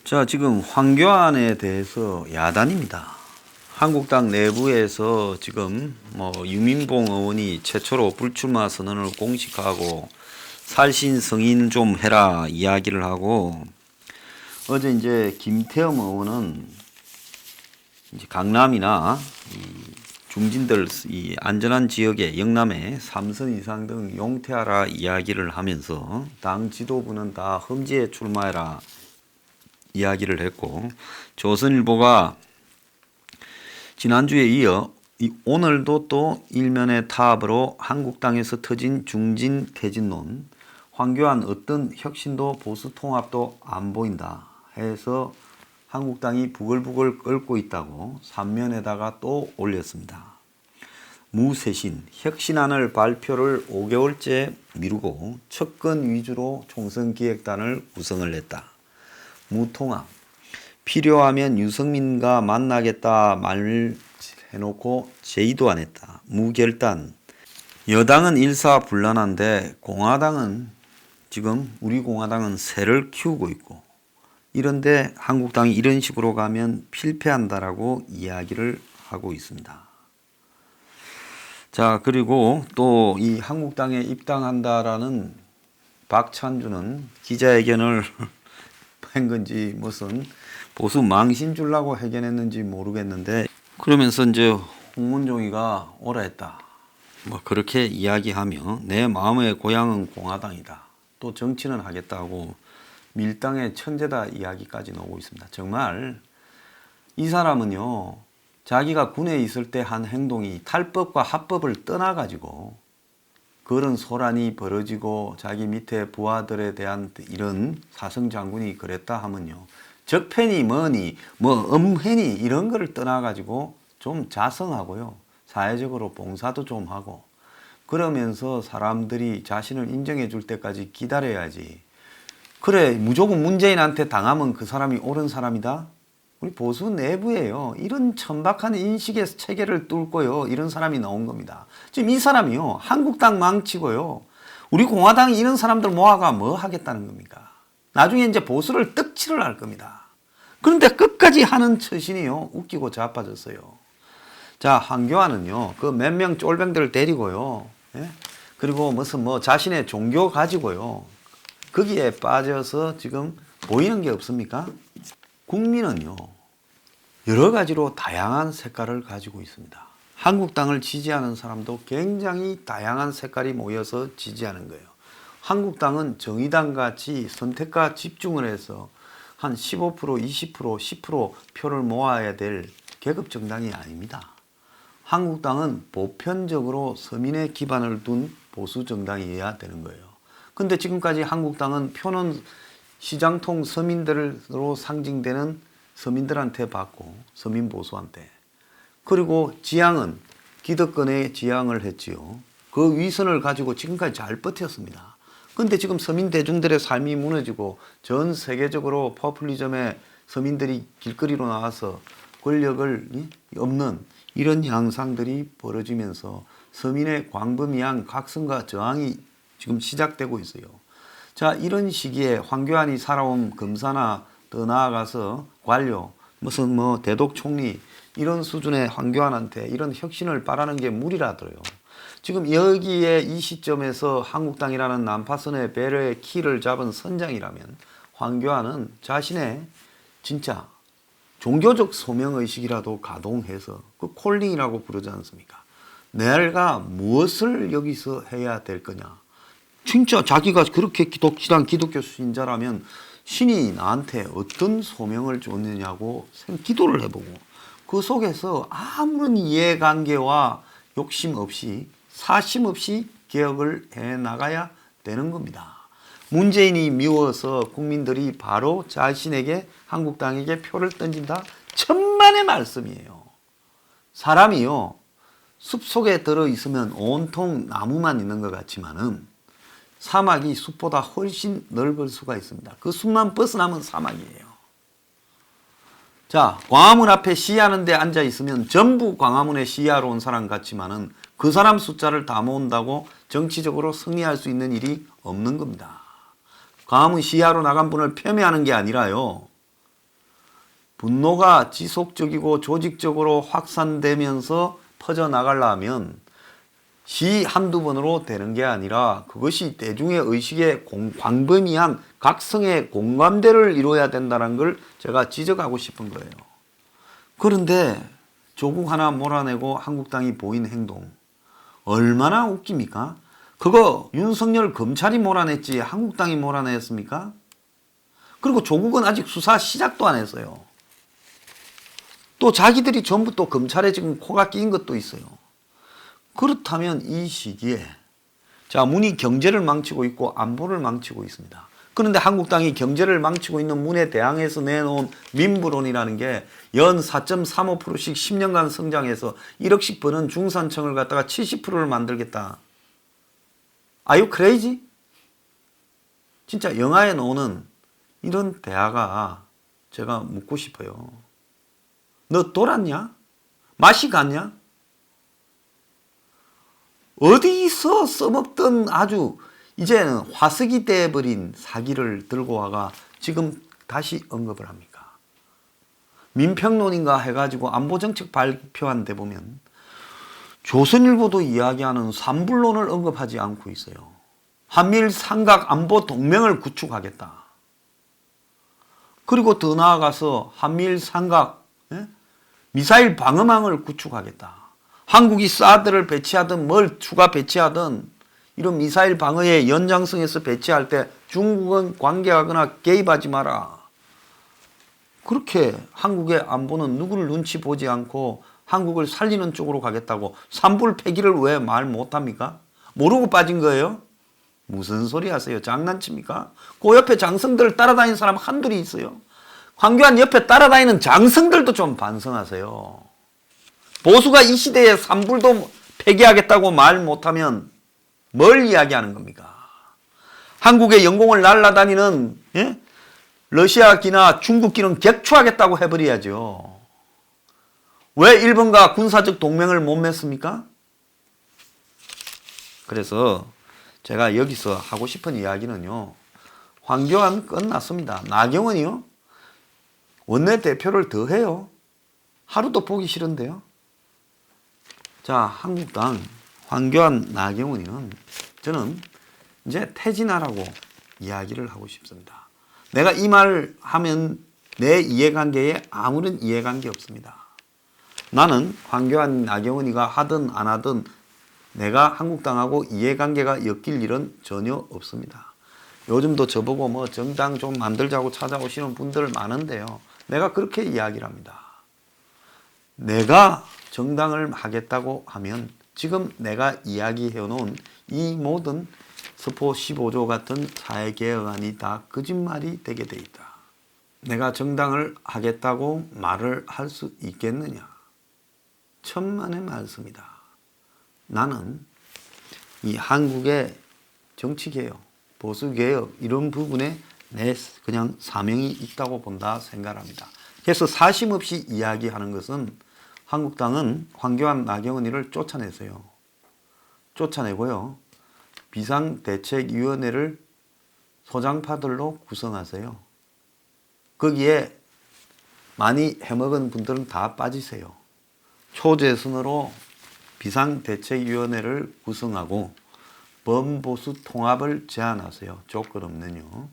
자, 지금 황교안에 대해서 야단입니다. 한국당 내부에서 지금 유민봉 의원이 최초로 불출마 선언을 공식화하고 살신 승인 좀 해라 이야기를 하고, 어제 이제 김태흠 의원은 이제 강남이나 중진들 이 안전한 지역에 영남에 3선 이상 등 용퇴하라 이야기를 하면서 당 지도부는 다 험지에 출마해라 이야기를 했고, 조선일보가 지난주에 이어 오늘도 또 일면의 타압으로 한국당에서 터진 중진 퇴진론, 황교안 어떤 혁신도 보수 통합도 안 보인다 해서 한국당이 부글부글 끓고 있다고 3면에다가 또 올렸습니다. 무쇄신, 혁신안을 발표를 5개월째 미루고 척근 위주로 총선기획단을 구성을 했다. 무통합, 필요하면 유승민과 만나겠다 말을 해놓고 제의도 안 했다. 무결단, 여당은 일사불란한데 공화당은 지금 우리 공화당은 새를 키우고 있고, 이런데 한국당이 이런 식으로 가면 필패한다라고 이야기를 하고 있습니다. 자, 그리고 또 이 한국당에 입당한다라는 박찬주는 기자회견을 한 건지 무슨 보수 망신 주려고 회견했는지 모르겠는데, 그러면서 이제 홍문종이가 오라 했다 그렇게 이야기하며 내 마음의 고향은 공화당이다, 또 정치는 하겠다고 밀당의 천재다 이야기까지 나오고 있습니다. 정말 이 사람은요, 자기가 군에 있을 때 한 행동이 탈법과 합법을 떠나가지고 그런 소란이 벌어지고 자기 밑에 부하들에 대한 이런 사성장군이 그랬다 하면요, 적폐니 뭐니 엄해니 이런 거를 떠나가지고 좀 자성하고요, 사회적으로 봉사도 좀 하고 그러면서 사람들이 자신을 인정해 줄 때까지 기다려야지. 그래, 무조건 문재인한테 당하면 그 사람이 옳은 사람이다? 우리 보수 내부에요, 이런 천박한 인식의 체계를 뚫고요, 이런 사람이 나온 겁니다. 지금 이 사람이요, 한국당 망치고요, 우리 공화당이 이런 사람들 모아가 뭐 하겠다는 겁니까? 나중에 이제 보수를 떡칠을 할 겁니다. 그런데 끝까지 하는 처신이요, 웃기고 자빠졌어요. 자, 황교안은요, 그 몇 명 쫄병들을 데리고요, 예? 그리고 무슨 자신의 종교 가지고요, 거기에 빠져서 지금 보이는 게 없습니까? 국민은요, 여러 가지로 다양한 색깔을 가지고 있습니다. 한국당을 지지하는 사람도 굉장히 다양한 색깔이 모여서 지지하는 거예요. 한국당은 정의당 같이 선택과 집중을 해서 한 15%, 20%, 10% 표를 모아야 될 계급 정당이 아닙니다. 한국당은 보편적으로 서민의 기반을 둔 보수 정당이어야 되는 거예요. 근데 지금까지 한국당은 표는 시장통 서민들로 상징되는 서민들한테 받고, 서민 보수한테. 그리고 지향은 기득권의 지향을 했지요. 그 위선을 가지고 지금까지 잘 버텼습니다. 근데 지금 서민 대중들의 삶이 무너지고 전 세계적으로 포퓰리즘에 서민들이 길거리로 나와서 권력을 없는 이런 현상들이 벌어지면서 서민의 광범위한 각성과 저항이 지금 시작되고 있어요. 자, 이런 시기에 황교안이 살아온 검사나 더 나아가서 관료, 무슨 대독 총리 이런 수준의 황교안한테 이런 혁신을 바라는 게 무리라더래요. 지금 여기에 이 시점에서 한국당이라는 난파선의 배려의 키를 잡은 선장이라면 황교안은 자신의 진짜 종교적 소명의식이라도 가동해서 그 콜링이라고 부르지 않습니까? 내가 무엇을 여기서 해야 될 거냐. 진짜 자기가 그렇게 독실한 기독교 신자라면 신이 나한테 어떤 소명을 줬느냐고 기도를 해보고 그 속에서 아무런 이해관계와 욕심 없이 사심 없이 개혁을 해나가야 되는 겁니다. 문재인이 미워서 국민들이 바로 자신에게 한국당에게 표를 던진다? 천만의 말씀이에요. 사람이요, 숲속에 들어있으면 온통 나무만 있는 것 같지만은 사막이 숲보다 훨씬 넓을 수가 있습니다. 그 숲만 벗어나면 사막이에요. 자, 광화문 앞에 시위하는 데 앉아 있으면 전부 광화문에 시위하러 온 사람 같지만은 그 사람 숫자를 다 모은다고 정치적으로 승리할 수 있는 일이 없는 겁니다. 광화문 시위하러 나간 분을 폄훼하는 게 아니라요, 분노가 지속적이고 조직적으로 확산되면서 퍼져나가려면 시 한두 번으로 되는 게 아니라 그것이 대중의 의식에 광범위한 각성의 공감대를 이루어야 된다는 걸 제가 지적하고 싶은 거예요. 그런데 조국 하나 몰아내고 한국당이 보인 행동 얼마나 웃깁니까? 그거 윤석열 검찰이 몰아냈지 한국당이 몰아냈습니까? 그리고 조국은 아직 수사 시작도 안 했어요. 또 자기들이 전부 또 검찰에 지금 코가 끼인 것도 있어요. 그렇다면 이 시기에 자, 문이 경제를 망치고 있고 안보를 망치고 있습니다. 그런데 한국당이 경제를 망치고 있는 문에 대항해서 내놓은 민부론이라는 게 연 4.35%씩 10년간 성장해서 1억씩 버는 중산층을 갖다가 70%를 만들겠다. Are you crazy? 진짜 영화에 나오는 이런 대화가 제가 묻고 싶어요. 너 돌았냐? 맛이 갔냐? 어디서 써먹던 아주 이제는 화석이 돼버린 사기를 들고 와가 지금 다시 언급을 합니까? 민평론인가 해가지고 안보정책 발표한 데 보면 조선일보도 이야기하는 삼불론을 언급하지 않고 있어요. 한미일 삼각 안보 동맹을 구축하겠다. 그리고 더 나아가서 한미일 삼각 미사일 방어망을 구축하겠다. 한국이 사드를 배치하든 뭘 추가 배치하든 이런 미사일 방어의 연장성에서 배치할 때 중국은 관계하거나 개입하지 마라. 그렇게 한국의 안보는 누구를 눈치 보지 않고 한국을 살리는 쪽으로 가겠다고 삼불 폐기를 왜 말 못합니까? 모르고 빠진 거예요? 무슨 소리 하세요? 장난칩니까? 그 옆에 장성들을 따라다니는 사람 한둘이 있어요. 황교안 옆에 따라다니는 장성들도 좀 반성하세요. 보수가 이 시대에 삼불도 폐기하겠다고 말 못하면 뭘 이야기하는 겁니까? 한국의 영공을 날아다니는 러시아기나 중국기는 격추하겠다고 해버려야죠. 왜 일본과 군사적 동맹을 못 맺습니까? 그래서 제가 여기서 하고 싶은 이야기는요. 황교안 끝났습니다. 나경원이요. 원내대표를 더 해요. 하루도 보기 싫은데요. 자, 한국당 황교안 나경원이는 저는 이제 퇴진하라고 이야기를 하고 싶습니다. 내가 이 말을 하면 내 이해관계에 아무런 이해관계 없습니다. 나는 황교안 나경원이가 하든 안 하든 내가 한국당하고 이해관계가 엮일 일은 전혀 없습니다. 요즘도 저보고 뭐 정당 좀 만들자고 찾아오시는 분들 많은데요. 내가 그렇게 이야기를 합니다. 내가 정당을 하겠다고 하면 지금 내가 이야기해놓은 이 모든 서포 15조 같은 사회개혁안이 다 거짓말이 되게 돼 있다. 내가 정당을 하겠다고 말을 할 수 있겠느냐? 천만의 말씀이다. 나는 이 한국의 정치개혁, 보수개혁 이런 부분에 내 그냥 사명이 있다고 본다 생각합니다. 그래서 사심 없이 이야기하는 것은 한국당은 황교안 나경원이를 쫓아냈어요. 쫓아내고요. 비상대책위원회를 소장파들로 구성하세요. 거기에 많이 해먹은 분들은 다 빠지세요. 초재선으로 비상대책위원회를 구성하고 범보수 통합을 제안하세요. 조건 없는요.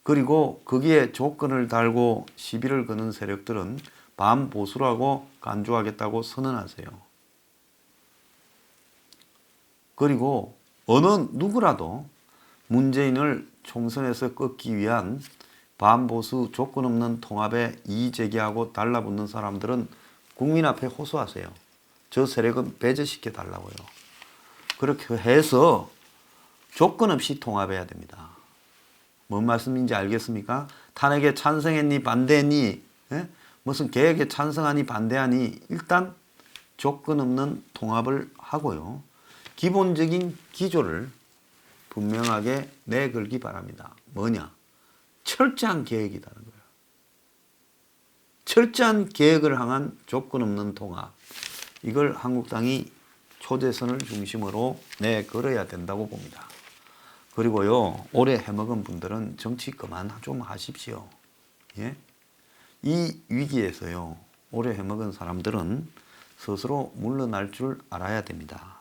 그리고 거기에 조건을 달고 시비를 거는 세력들은 반보수라고 간주하겠다고 선언하세요. 그리고 어느 누구라도 문재인을 총선에서 꺾기 위한 반보수 조건 없는 통합에 이의제기하고 달라붙는 사람들은 국민 앞에 호소하세요. 저 세력은 배제시켜 달라고요. 그렇게 해서 조건 없이 통합해야 됩니다. 뭔 말씀인지 알겠습니까? 탄핵에 찬성했니 반대했니? 무슨 계획에 찬성하니 반대하니? 일단 조건 없는 통합을 하고요. 기본적인 기조를 분명하게 내걸기 바랍니다. 뭐냐? 철저한 계획이라는 거예요. 철저한 계획을 향한 조건 없는 통합. 이걸 한국당이 초대선을 중심으로 내걸어야 된다고 봅니다. 그리고요, 오래 해먹은 분들은 정치 그만 좀 하십시오. 예? 이 위기에서요, 오래 해먹은 사람들은 스스로 물러날 줄 알아야 됩니다.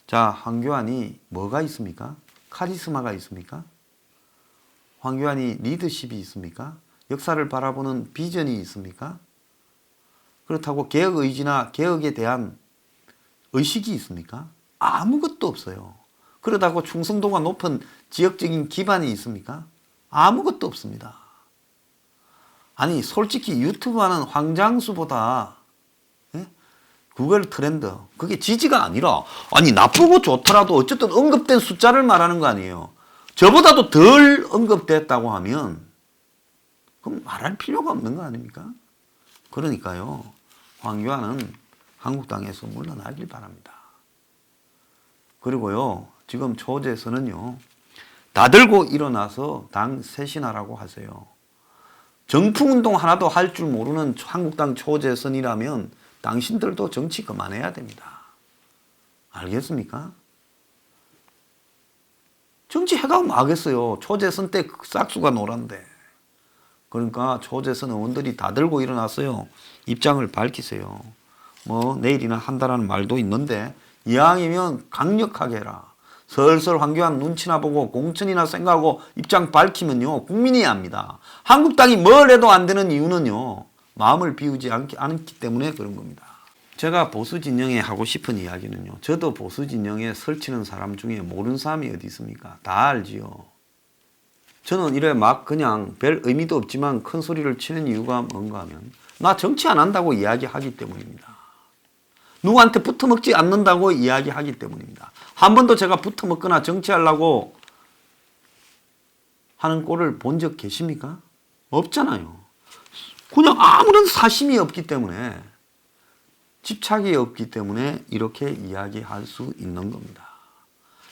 자, 황교안이 뭐가 있습니까? 카리스마가 있습니까? 황교안이 리더십이 있습니까? 역사를 바라보는 비전이 있습니까? 그렇다고 개혁 의지나 개혁에 대한 의식이 있습니까? 아무것도 없어요. 그러다고 충성도가 높은 지역적인 기반이 있습니까? 아무것도 없습니다. 아니 솔직히 유튜브 하는 황장수보다 구글 트렌드 그게 지지가 아니라 아니 나쁘고 좋더라도 어쨌든 언급된 숫자를 말하는 거 아니에요. 저보다도 덜 언급됐다고 하면 그럼 말할 필요가 없는 거 아닙니까? 그러니까요. 황교안은 한국당에서 물러나길 바랍니다. 그리고요. 지금 초재선은요. 다 들고 일어나서 당 쇄신하라고 하세요. 정풍운동 하나도 할 줄 모르는 한국당 초재선이라면 당신들도 정치 그만해야 됩니다. 알겠습니까? 정치 해가면 하겠어요. 초재선 때 싹수가 놀았는데. 그러니까 초재선 의원들이 다 들고 일어났어요. 입장을 밝히세요. 뭐 내일이나 한다라는 말도 있는데 이왕이면 강력하게 해라. 슬슬 황교안 눈치나 보고 공천이나 생각하고 입장 밝히면요. 국민이 압니다. 한국당이 뭘 해도 안 되는 이유는요. 마음을 비우지 않기 때문에 그런 겁니다. 제가 보수 진영에 하고 싶은 이야기는요. 저도 보수 진영에 설치는 사람 중에 모르는 사람이 어디 있습니까? 다 알지요. 저는 이래 막 그냥 별 의미도 없지만 큰 소리를 치는 이유가 뭔가 하면 나 정치 안 한다고 이야기하기 때문입니다. 누구한테 붙어먹지 않는다고 이야기하기 때문입니다. 한 번도 제가 붙어먹거나 정치하려고 하는 꼴을 본 적 계십니까? 없잖아요. 그냥 아무런 사심이 없기 때문에 집착이 없기 때문에 이렇게 이야기할 수 있는 겁니다.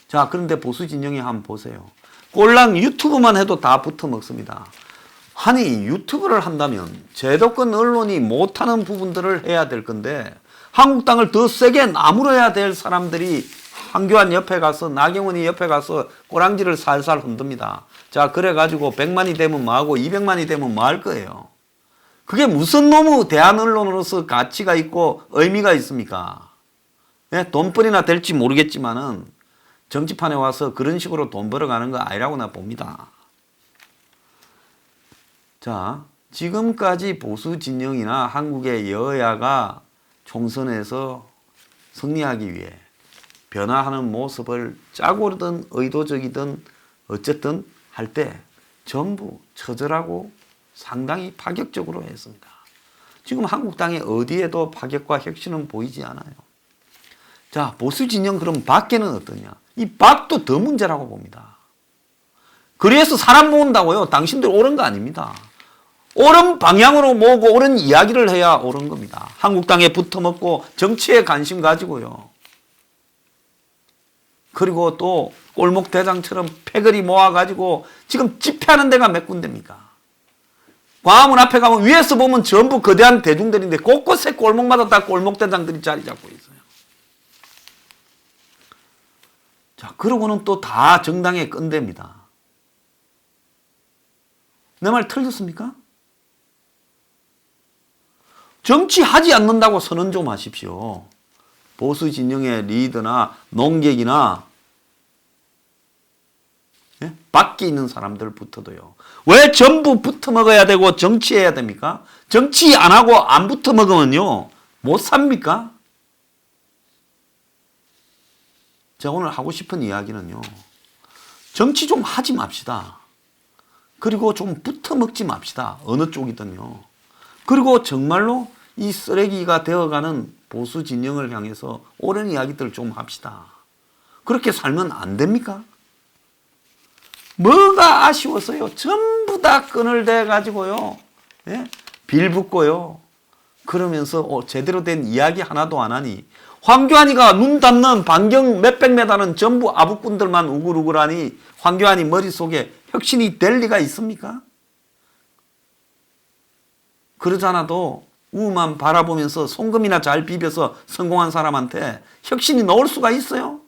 자, 그런데 보수 진영에 한번 보세요. 꼴랑 유튜브만 해도 다 붙어먹습니다. 아니 유튜브를 한다면 제도권 언론이 못하는 부분들을 해야 될 건데 한국당을 더 세게 나무라야 될 사람들이 황교안 옆에 가서 나경원이 옆에 가서 꼬랑지를 살살 흔듭니다. 자, 그래가지고 100만이 되면 뭐하고 200만이 되면 뭐 할 거예요. 그게 무슨 놈의 대한 언론으로서 가치가 있고 의미가 있습니까? 예? 돈벌이나 될지 모르겠지만은 정치판에 와서 그런 식으로 돈 벌어가는 거 아니라고 나 봅니다. 자, 지금까지 보수 진영이나 한국의 여야가 총선에서 승리하기 위해 변화하는 모습을 짜고든 의도적이든 어쨌든 할 때 전부 처절하고 상당히 파격적으로 했습니다. 지금 한국당의 어디에도 파격과 혁신은 보이지 않아요. 자, 보수 진영 그럼 밖에는 어떠냐? 이 밖도 더 문제라고 봅니다. 그래서 사람 모은다고요. 당신들 옳은 거 아닙니다. 옳은 방향으로 모으고 옳은 이야기를 해야 옳은 겁니다. 한국당에 붙어먹고 정치에 관심 가지고요. 그리고 또 꼴목대장처럼 패거리 모아가지고 지금 집회하는 데가 몇 군데입니까? 광화문 앞에 가면 위에서 보면 전부 거대한 대중들인데 곳곳에 꼴목마다 다 꼴목대장들이 자리 잡고 있어요. 자, 그러고는 또 다 정당에 끈댑니다. 내 말 틀렸습니까? 정치하지 않는다고 선언 좀 하십시오. 보수 진영의 리더나 농객이나 예? 밖에 있는 사람들부터도요. 왜 전부 붙어먹어야 되고 정치해야 됩니까? 정치 안 하고 안 붙어먹으면요. 못 삽니까? 제가 오늘 하고 싶은 이야기는요. 정치 좀 하지 맙시다. 그리고 좀 붙어먹지 맙시다. 어느 쪽이든요. 그리고 정말로 이 쓰레기가 되어가는 보수 진영을 향해서 옳은 이야기들을 좀 합시다. 그렇게 살면 안 됩니까? 뭐가 아쉬워서요. 전부 다 끈을 대가지고요. 예? 빌붙고요. 그러면서 제대로 된 이야기 하나도 안 하니 황교안이가 눈 닿는 반경 몇백 메다는 전부 아부꾼들만 우글우글하니 황교안이 머릿속에 혁신이 될 리가 있습니까? 그러잖아도 우만 바라보면서 송금이나 잘 비벼서 성공한 사람한테 혁신이 나올 수가 있어요?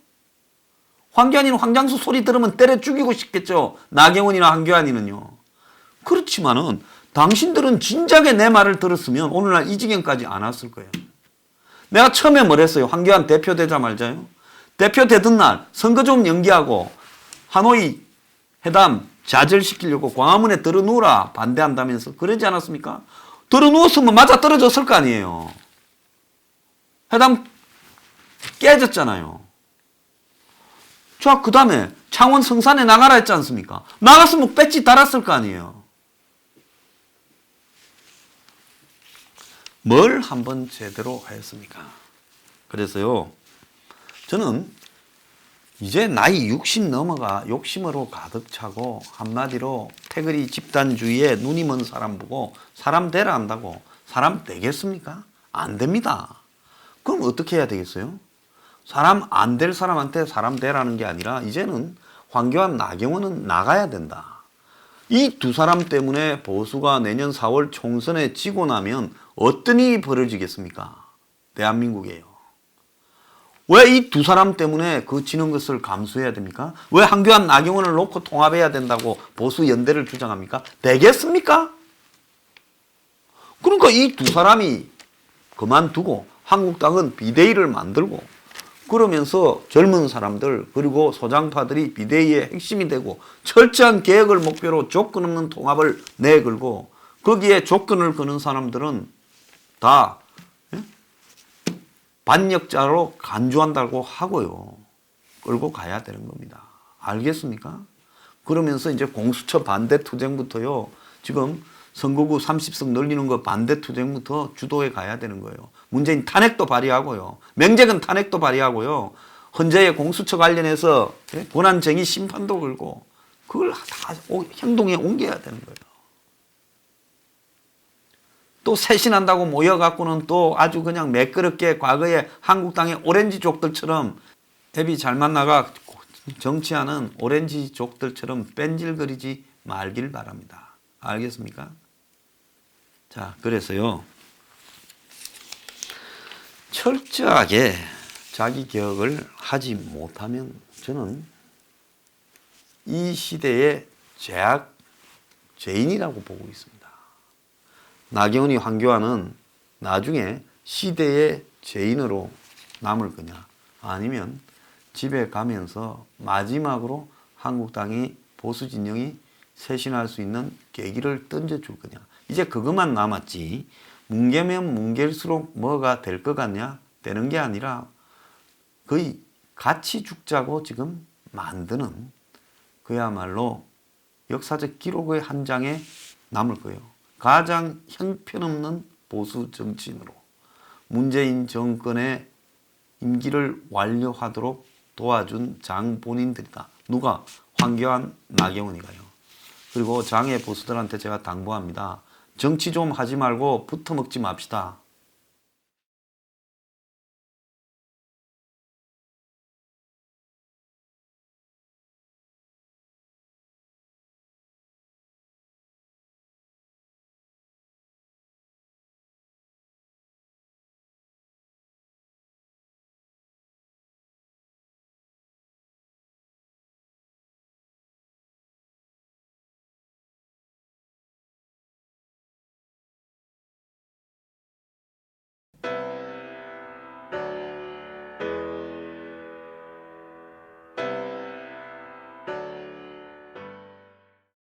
황교안이는 황장수 소리 들으면 때려 죽이고 싶겠죠. 나경원이나 황교안이는요. 그렇지만은 당신들은 진작에 내 말을 들었으면 오늘날 이 지경까지 안 왔을 거예요. 내가 처음에 뭘 했어요? 황교안 대표 되자 말자요. 대표 되던 날 선거 좀 연기하고 하노이 회담 좌절시키려고 광화문에 들어누우라 반대한다면서 그러지 않았습니까? 들어누웠으면 맞아 떨어졌을 거 아니에요. 회담 깨졌잖아요. 자, 그 다음에 창원 성산에 나가라 했지 않습니까? 나갔으면 배지 달았을 거 아니에요. 뭘 한번 제대로 하였습니까? 그래서요, 저는 이제 나이 60 넘어가 욕심으로 가득 차고 한마디로 태그리 집단주의에 눈이 먼 사람 보고 사람 되라 한다고 사람 되겠습니까? 안 됩니다. 그럼 어떻게 해야 되겠어요? 사람 안 될 사람한테 사람 되라는 게 아니라 이제는 황교안, 나경원은 나가야 된다. 이 두 사람 때문에 보수가 내년 4월 총선에 지고 나면 어떤 일이 벌어지겠습니까? 대한민국에요. 왜 이 두 사람 때문에 그 지는 것을 감수해야 됩니까? 왜 황교안, 나경원을 놓고 통합해야 된다고 보수 연대를 주장합니까? 되겠습니까? 그러니까 이 두 사람이 그만두고 한국당은 비대위를 만들고 그러면서 젊은 사람들 그리고 소장파들이 비대위의 핵심이 되고 철저한 계획을 목표로 조건 없는 통합을 내걸고 거기에 조건을 거는 사람들은 다 반역자로 간주한다고 하고요. 끌고 가야 되는 겁니다. 알겠습니까? 그러면서 이제 공수처 반대 투쟁부터요. 지금 선거구 30석 늘리는 거 반대 투쟁부터 주도해 가야 되는 거예요. 문재인 탄핵도 발의하고요. 명재근 탄핵도 발의하고요. 헌재의 공수처 관련해서 권한쟁의 심판도 걸고 그걸 다 행동에 옮겨야 되는 거예요. 또 쇄신한다고 모여갖고는 또 아주 그냥 매끄럽게 과거에 한국당의 오렌지족들처럼 애비 잘 만나가 정치하는 오렌지족들처럼 뺀질거리지 말길 바랍니다. 알겠습니까? 자, 그래서요. 철저하게 자기 개혁을 하지 못하면 저는 이 시대의 죄인이라고 보고 있습니다. 나경원이 황교안은 나중에 시대의 죄인으로 남을 거냐 아니면 집에 가면서 마지막으로 한국당이 보수 진영이 쇄신할 수 있는 계기를 던져줄 거냐. 이제 그것만 남았지 뭉개면 뭉갤수록 뭐가 될 것 같냐? 되는 게 아니라 거의 같이 죽자고 지금 만드는 그야말로 역사적 기록의 한 장에 남을 거예요. 가장 형편없는 보수 정치인으로 문재인 정권의 임기를 완료하도록 도와준 장본인들이다. 누가? 황교안, 나경원이가요. 그리고 장애 보수들한테 제가 당부합니다. 정치 좀 하지 말고 붙어먹지 맙시다.